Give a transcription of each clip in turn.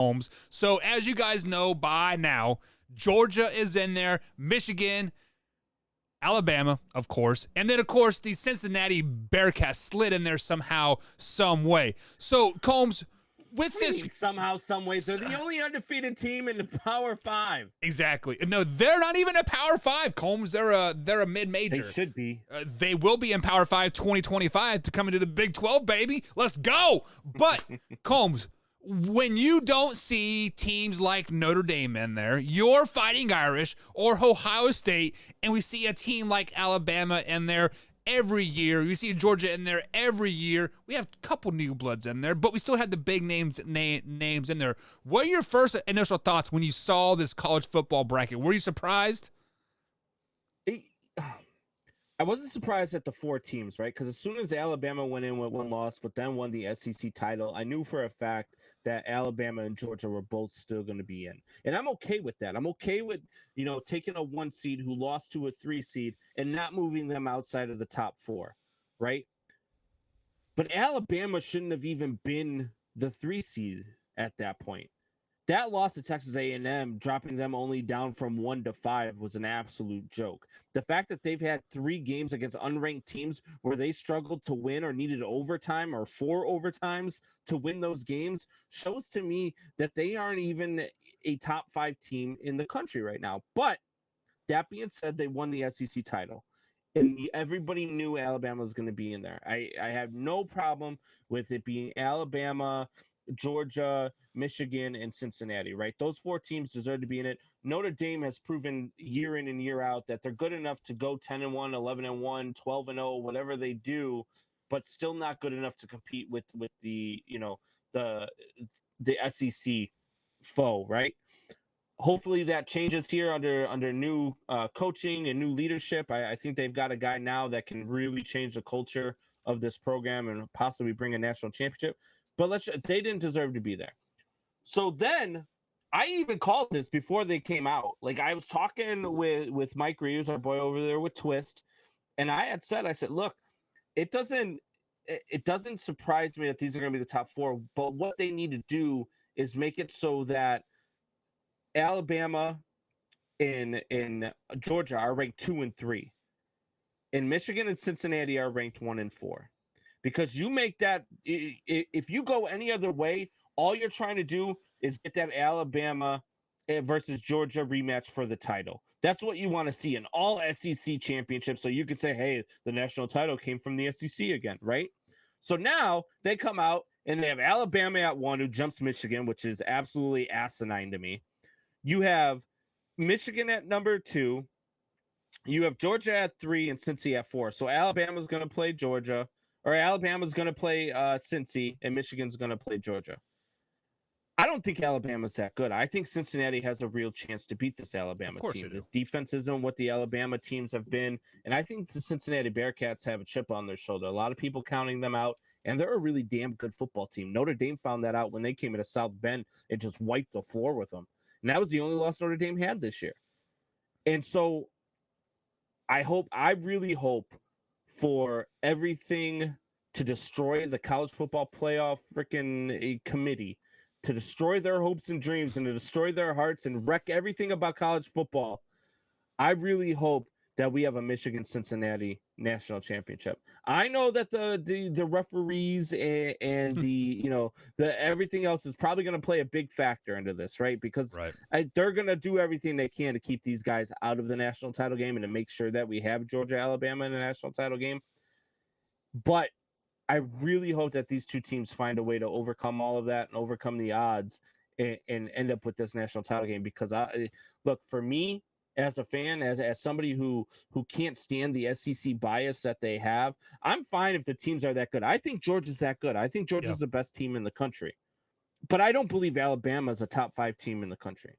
Homes. So as you guys know by now, Georgia is in there, Michigan, Alabama, of course, and then of course the Cincinnati Bearcats slid in there somehow, some way. So Combs, with this somehow, some way, they're the only undefeated team in the Power Five. Exactly. No, they're not even a Power Five, Combs. They're a mid-major. They should be. They will be in Power Five 2025 to come into the Big 12, baby. Let's go. But Combs, when you don't see teams like Notre Dame in there, you're Fighting Irish or Ohio State, and we see a team like Alabama in there every year. You see Georgia in there every year. We have a couple new bloods in there, but we still had the big names in there. What are your first initial thoughts when you saw this college football bracket? Were you surprised? I wasn't surprised at the four teams, right? Because as soon as Alabama went in with one loss, but then won the SEC title, I knew for a fact that Alabama and Georgia were both still going to be in. And I'm okay with that. I'm okay with, taking a 1 seed who lost to a 3 seed and not moving them outside of the top 4, right? But Alabama shouldn't have even been the 3 seed at that point. That loss to Texas A&M, dropping them only down from 1 to 5, was an absolute joke. The fact that they've had 3 games against unranked teams where they struggled to win or needed overtime or 4 overtimes to win those games shows to me that they aren't even a top 5 team in the country right now. But that being said, they won the SEC title. And everybody knew Alabama was going to be in there. I have no problem with it being Alabama, Georgia, Michigan, and Cincinnati, right? Those 4 teams deserve to be in it. Notre Dame has proven year in and year out that they're good enough to go 10-1, 11-1, 12-0, whatever they do, but still not good enough to compete with the SEC foe, right? Hopefully that changes here under new coaching and new leadership. I think they've got a guy now that can really change the culture of this program and possibly bring a national championship. But they didn't deserve to be there. So then I even called this before they came out. Like, I was talking with Mike Reeves, our boy over there with Twist, and I said, look, it doesn't surprise me that these are going to be the top 4, but what they need to do is make it so that Alabama and Georgia are ranked 2 and 3, and Michigan and Cincinnati are ranked 1 and 4. Because you make that, if you go any other way, all you're trying to do is get that Alabama versus Georgia rematch for the title. That's what you want to see, an all SEC championship. So you could say, hey, the national title came from the SEC again, right? So now they come out and they have Alabama at 1, who jumps Michigan, which is absolutely asinine to me. You have Michigan at number 2. You have Georgia at 3 and Cincy at 4. So Alabama's going to play Georgia. Or Alabama's going to play Cincy, and Michigan's going to play Georgia. I don't think Alabama's that good. I think Cincinnati has a real chance to beat this Alabama team. This defense isn't what the Alabama teams have been, and I think the Cincinnati Bearcats have a chip on their shoulder. A lot of people counting them out, and they're a really damn good football team. Notre Dame found that out when they came into South Bend and just wiped the floor with them. And that was the only loss Notre Dame had this year. And so I really hope for everything to destroy the college football playoff freaking committee, to destroy their hopes and dreams and to destroy their hearts and wreck everything about college football. I really hope that we have a Michigan-Cincinnati national championship. I know that the referees and the everything else is probably going to play a big factor into this, right? Because they're going to do everything they can to keep these guys out of the national title game and to make sure that we have Georgia, Alabama in the national title game. But I really hope that these 2 teams find a way to overcome all of that and overcome the odds and end up with this national title game. Because look, for me, as a fan, as somebody who can't stand the SEC bias that they have, I'm fine if the teams are that good. I think Georgia's that good. I think Georgia's the best team in the country. But I don't believe Alabama is a top 5 team in the country.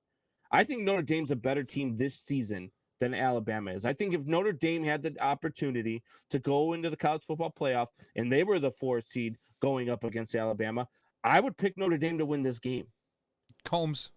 I think Notre Dame's a better team this season than Alabama is. I think if Notre Dame had the opportunity to go into the college football playoff and they were the 4 seed going up against Alabama, I would pick Notre Dame to win this game. Combs.